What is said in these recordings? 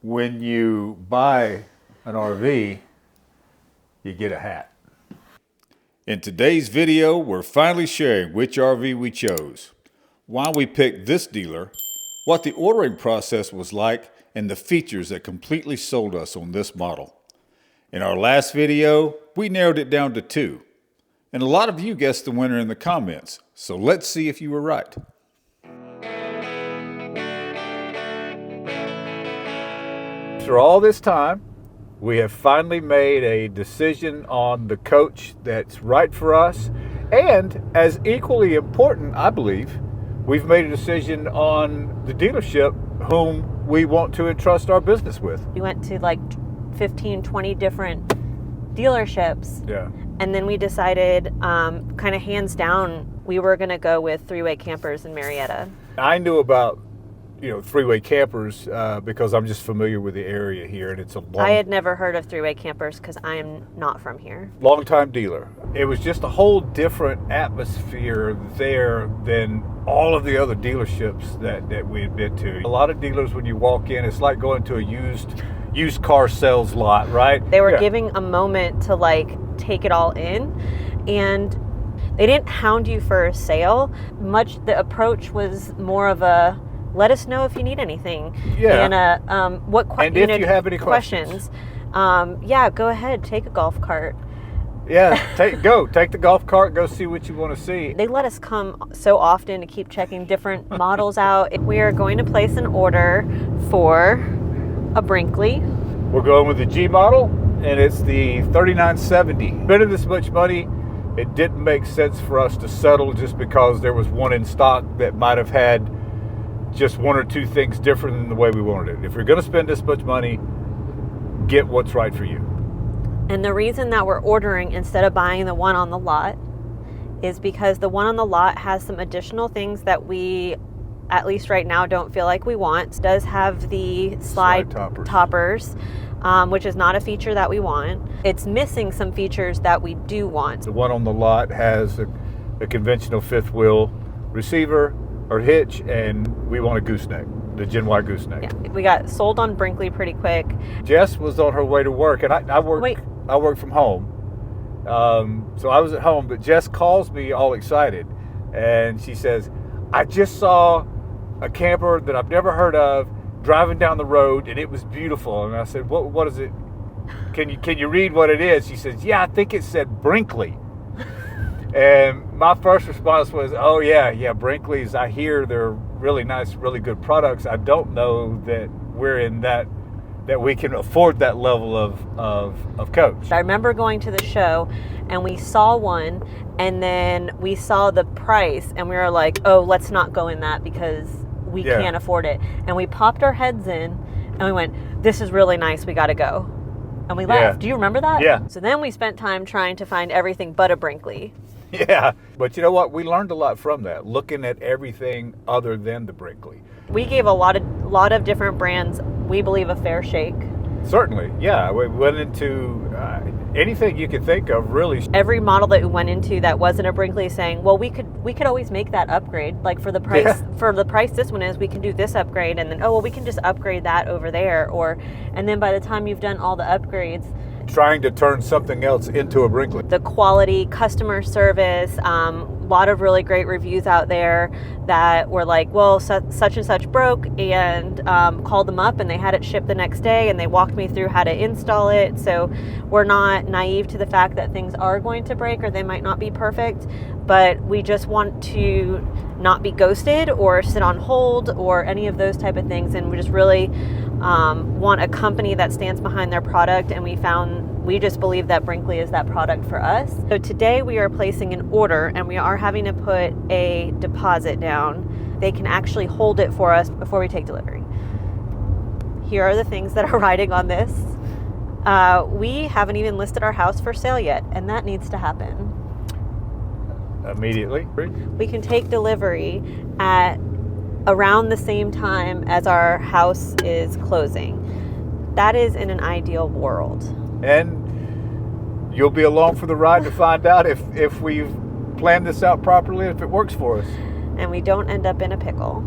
When you buy an RV, you get a hat. In today's video, we're finally sharing which RV we chose, why we picked this dealer, what the ordering process was like, and the features that completely sold us on this model. In our last video, we narrowed it down to 2, and a lot of you guessed the winner in the comments, so let's see if you were right. After all this time, we have finally made a decision on the coach that's right for us. And as equally important, I believe, we've made a decision on the dealership whom we want to entrust our business with. We went to like 15, 20 different dealerships. Yeah. And then we decided, kind of hands down, we were going to go with Three-Way Campers in Marietta. I knew about Three-Way Campers because I'm just familiar with the area here, and it's a long... I had never heard of Three-Way Campers because I am not from here. Long-time dealer. It was just a whole different atmosphere there than all of the other dealerships that we had been to. A lot of dealers, when you walk in, it's like going to a used car sales lot, right? They were giving a moment to like take it all in, and they didn't hound you for a sale. The approach was more of a, let us know if you need anything. Yeah. And if you have any questions. Go ahead, take a golf cart. Yeah, take the golf cart, go see what you want to see. They let us come so often to keep checking different models out. We are going to place an order for a Brinkley. We're going with the G model, and it's the 3970. Spending this much money, it didn't make sense for us to settle just because there was one in stock that might have had just one or two things different than the way we wanted it. If you're going to spend this much money, get what's right for you. And the reason that we're ordering instead of buying the one on the lot is because the one on the lot has some additional things that we, at least right now, don't feel like we want. It does have the slide toppers, which is not a feature that we want. It's missing some features that we do want. The one on the lot has a conventional fifth wheel receiver or hitch, and we want a gooseneck, the Gen Y gooseneck. Yeah, we got sold on Brinkley pretty quick. Jess was on her way to work, and I work from home. So I was at home, but Jess calls me all excited, and she says, I just saw a camper that I've never heard of driving down the road, and it was beautiful. And I said, what is it? Can you read what it is? She says, yeah, I think it said Brinkley. And my first response was, oh yeah, Brinkley's, I hear they're really nice, really good products. I don't know that we're in that we can afford that level of coach. I remember going to the show and we saw one, and then we saw the price and we were like, oh, let's not go in that because we can't afford it. And we popped our heads in and we went, this is really nice, we gotta go. And we left. Yeah. Do you remember that? Yeah. So then we spent time trying to find everything but a Brinkley. Yeah, but you know what? We learned a lot from that, looking at everything other than the Brinkley. We gave a lot of different brands, we believe, a fair shake. Certainly, yeah. We went into anything you could think of, really. Every model that we went into that wasn't a Brinkley, saying, well, we could always make that upgrade. Like for the price this one is, we can do this upgrade, and then we can just upgrade that over there. And then by the time you've done all the upgrades, trying to turn something else into a Brinkley. The quality, customer service, a lot of really great reviews out there that were like, well, such and such broke, and called them up and they had it shipped the next day, and they walked me through how to install it. So we're not naive to the fact that things are going to break or they might not be perfect, but we just want to not be ghosted or sit on hold or any of those type of things, and we just really want a company that stands behind their product, and we just believe that Brinkley is that product for us. So today we are placing an order, and we are having to put a deposit down. They can actually hold it for us before we take delivery. Here are the things that are riding on this. We haven't even listed our house for sale yet, and that needs to happen immediately. We can take delivery at around the same time as our house is closing. That is in an ideal world. And you'll be along for the ride to find out if we've planned this out properly, if it works for us. And we don't end up in a pickle.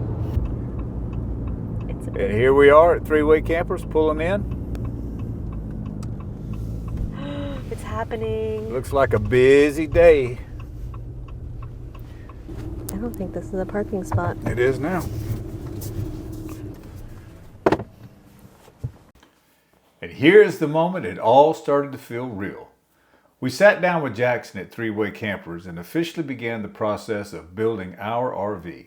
It's a And here we are at Three-Way Campers pulling in. It's happening. Looks like a busy day. I don't think this is a parking spot. It is now. And here's the moment it all started to feel real. We sat down with Jackson at Three-Way Campers and officially began the process of building our RV.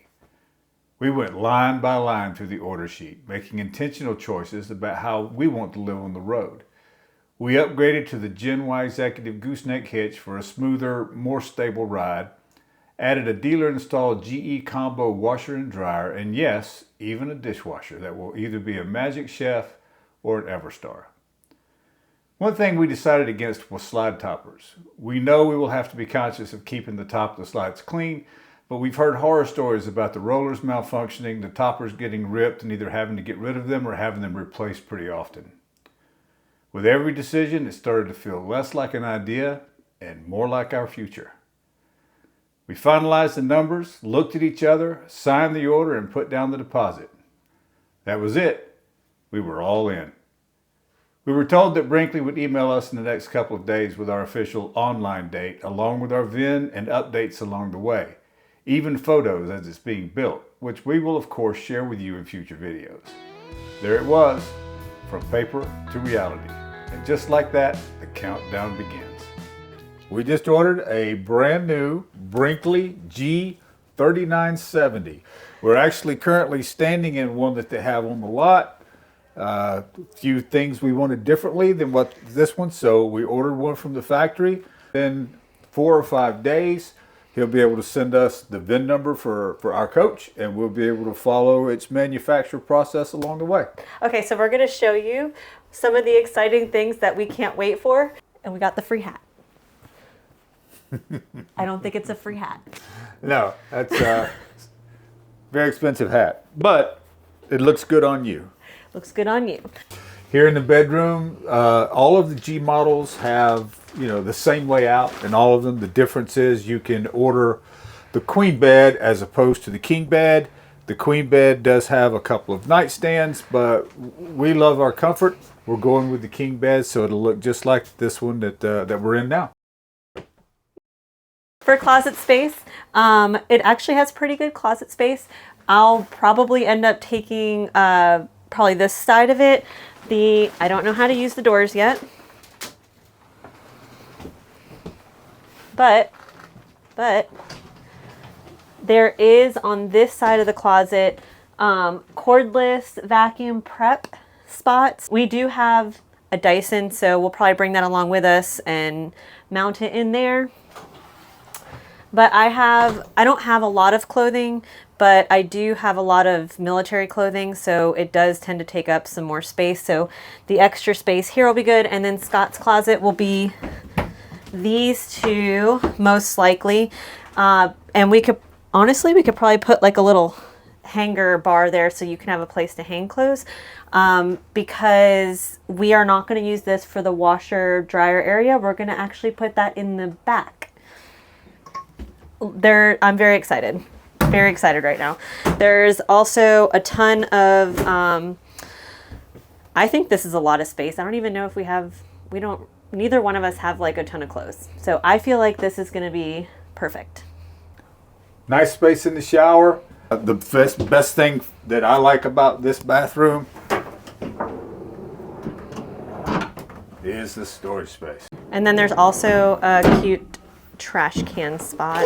We went line by line through the order sheet, making intentional choices about how we want to live on the road. We upgraded to the Gen Y Executive gooseneck hitch for a smoother, more stable ride, added a dealer-installed GE combo washer and dryer, and yes, even a dishwasher that will either be a Magic Chef or an Everstar. One thing we decided against was slide toppers. We know we will have to be conscious of keeping the top of the slides clean, but we've heard horror stories about the rollers malfunctioning, the toppers getting ripped, and either having to get rid of them or having them replaced pretty often. With every decision, it started to feel less like an idea and more like our future. We finalized the numbers, looked at each other, signed the order, and put down the deposit. That was it. We were all in. We were told that Brinkley would email us in the next couple of days with our official online date, along with our VIN and updates along the way. Even photos as it's being built, which we will of course share with you in future videos. There it was, from paper to reality. And just like that, the countdown begins. We just ordered a brand new Brinkley G3970. We're actually currently standing in one that they have on the lot. A few things we wanted differently than what this one, so we ordered one from the factory. In 4 or 5 days, he'll be able to send us the VIN number for our coach, and we'll be able to follow its manufacture process along the way. Okay, so we're going to show you some of the exciting things that we can't wait for. And we got the free hat. I don't think it's a free hat. No, that's a very expensive hat, but it looks good on you. Looks good on you. Here in the bedroom, all of the G models have, the same layout, and all of them, the difference is you can order the queen bed as opposed to the king bed. The queen bed does have a couple of nightstands, but we love our comfort. We're going with the king bed, so it'll look just like this one that we're in now. For closet space, it actually has pretty good closet space. I'll probably end up taking probably this side of it. I don't know how to use the doors yet, but there is on this side of the closet cordless vacuum prep spots. We do have a Dyson, so we'll probably bring that along with us and mount it in there. But I don't have a lot of clothing, but I do have a lot of military clothing, so it does tend to take up some more space. So the extra space here will be good. And then Scott's closet will be these two, most likely. And we could probably put like a little hanger bar there so you can have a place to hang clothes. Because we are not going to use this for the washer dryer area. We're going to actually put that in the back. I'm very excited right now. There's also a ton of I think this is a lot of space. I don't even know if neither one of us have like a ton of clothes, so I feel like this is going to be perfect. Nice space in the shower. The best thing that I like about this bathroom is the storage space. And then there's also a cute trash can spot.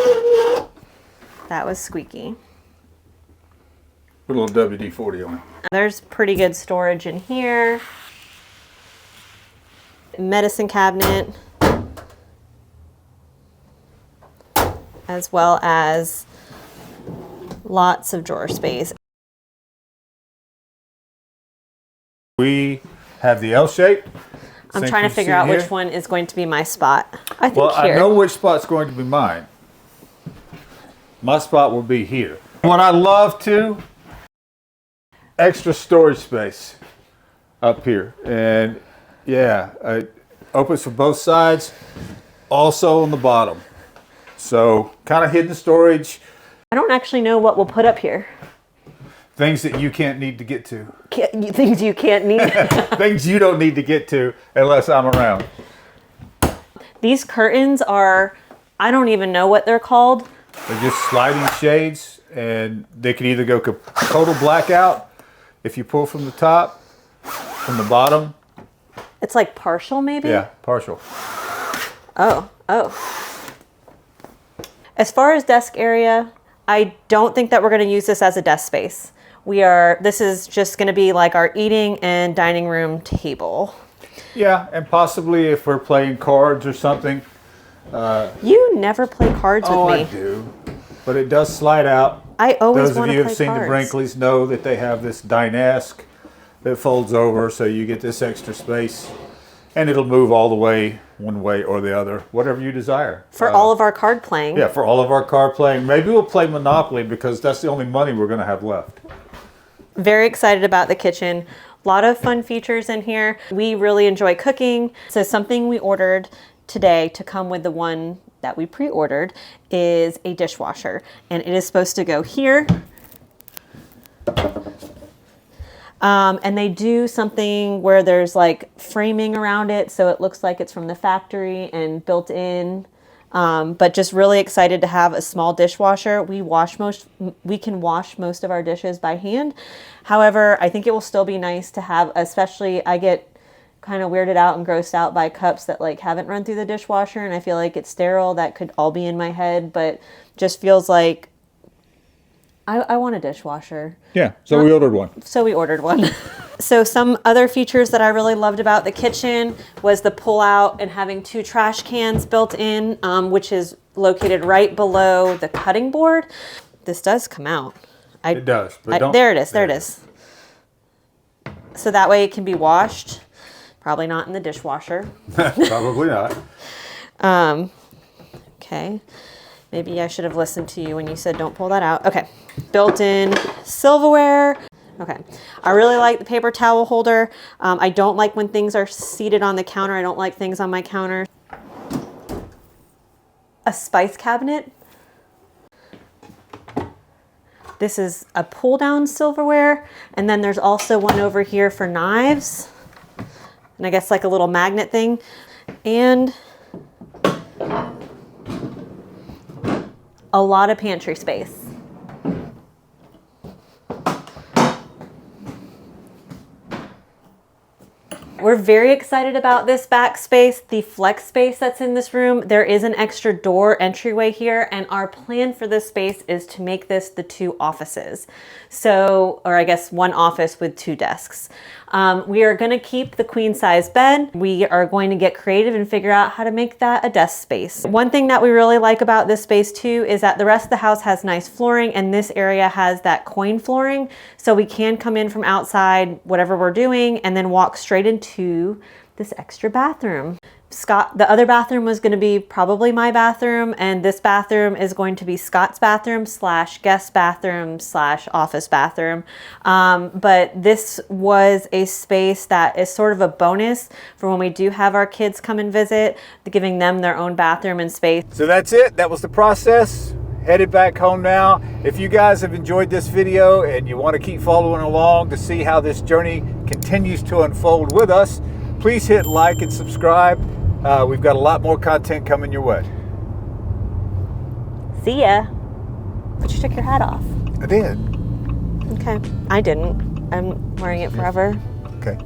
That was squeaky. Put a little WD-40 on it. There's pretty good storage in here. Medicine cabinet. As well as lots of drawer space. We have the L shape. I'm trying to figure out which one is going to be my spot. I think here. I know which spot's going to be mine. My spot will be here. What I love too, extra storage space up here. And yeah, it opens for both sides, also on the bottom. So kind of hidden storage. I don't actually know what we'll put up here. Things that you can't need to get to. Things you can't need. Things you don't need to get to unless I'm around. These curtains are, I don't even know what they're called. They're just sliding shades, and they can either go total blackout if you pull from the top, from the bottom. It's like partial, maybe? Yeah, partial. Oh. As far as desk area, I don't think that we're going to use this as a desk space. This is just going to be like our eating and dining room table. Yeah, and possibly if we're playing cards or something. You never play cards with me. I do. But it does slide out. I always want to play cards. Those of you who have seen the Brinkleys know that they have this dinette that folds over, so you get this extra space. And it'll move all the way, one way or the other, whatever you desire. For all of our card playing. Yeah, for all of our card playing. Maybe we'll play Monopoly because that's the only money we're going to have left. Very excited about the kitchen. A lot of fun features in here. We really enjoy cooking. So something we ordered today to come with the one that we pre-ordered is a dishwasher. And it is supposed to go here. And they do something where there's like framing around it, so it looks like it's from the factory and built in. But just really excited to have a small dishwasher. We can wash most of our dishes by hand. However, I think it will still be nice to have, especially I get kind of weirded out and grossed out by cups that like haven't run through the dishwasher, and I feel like it's sterile. That could all be in my head, but just feels like I want a dishwasher. Yeah, we ordered one. So we ordered one. So some other features that I really loved about the kitchen was the pull out and having 2 trash cans built in, which is located right below the cutting board. This does come out. It does, but there it is. There it is. So that way it can be washed. Probably not in the dishwasher. Probably not. Okay. Maybe I should have listened to you when you said don't pull that out. Okay. Built-in silverware. Okay. I really like the paper towel holder. I don't like when things are seated on the counter. I don't like things on my counter. A spice cabinet. This is a pull-down silverware. And then there's also one over here for knives. And I guess like a little magnet thing. And a lot of pantry space. We're very excited about this back space, the flex space that's in this room. There is an extra door entryway here, and our plan for this space is to make this the 2 offices. So, or I guess 1 office with 2 desks. We are gonna keep the queen size bed. We are going to get creative and figure out how to make that a desk space. One thing that we really like about this space too is that the rest of the house has nice flooring, and this area has that coin flooring. So we can come in from outside, whatever we're doing, and then walk straight into this extra bathroom. The other bathroom was going to be probably my bathroom, and this bathroom is going to be Scott's bathroom / guest bathroom / office bathroom. But this was a space that is sort of a bonus for when we do have our kids come and visit, giving them their own bathroom and space. So that's it. That was the process. Headed back home now. If you guys have enjoyed this video and you want to keep following along to see how this journey continues to unfold with us, please hit like and subscribe. We've got a lot more content coming your way. See ya. But you took your hat off. I did. Okay. I didn't. I'm wearing it forever. Okay.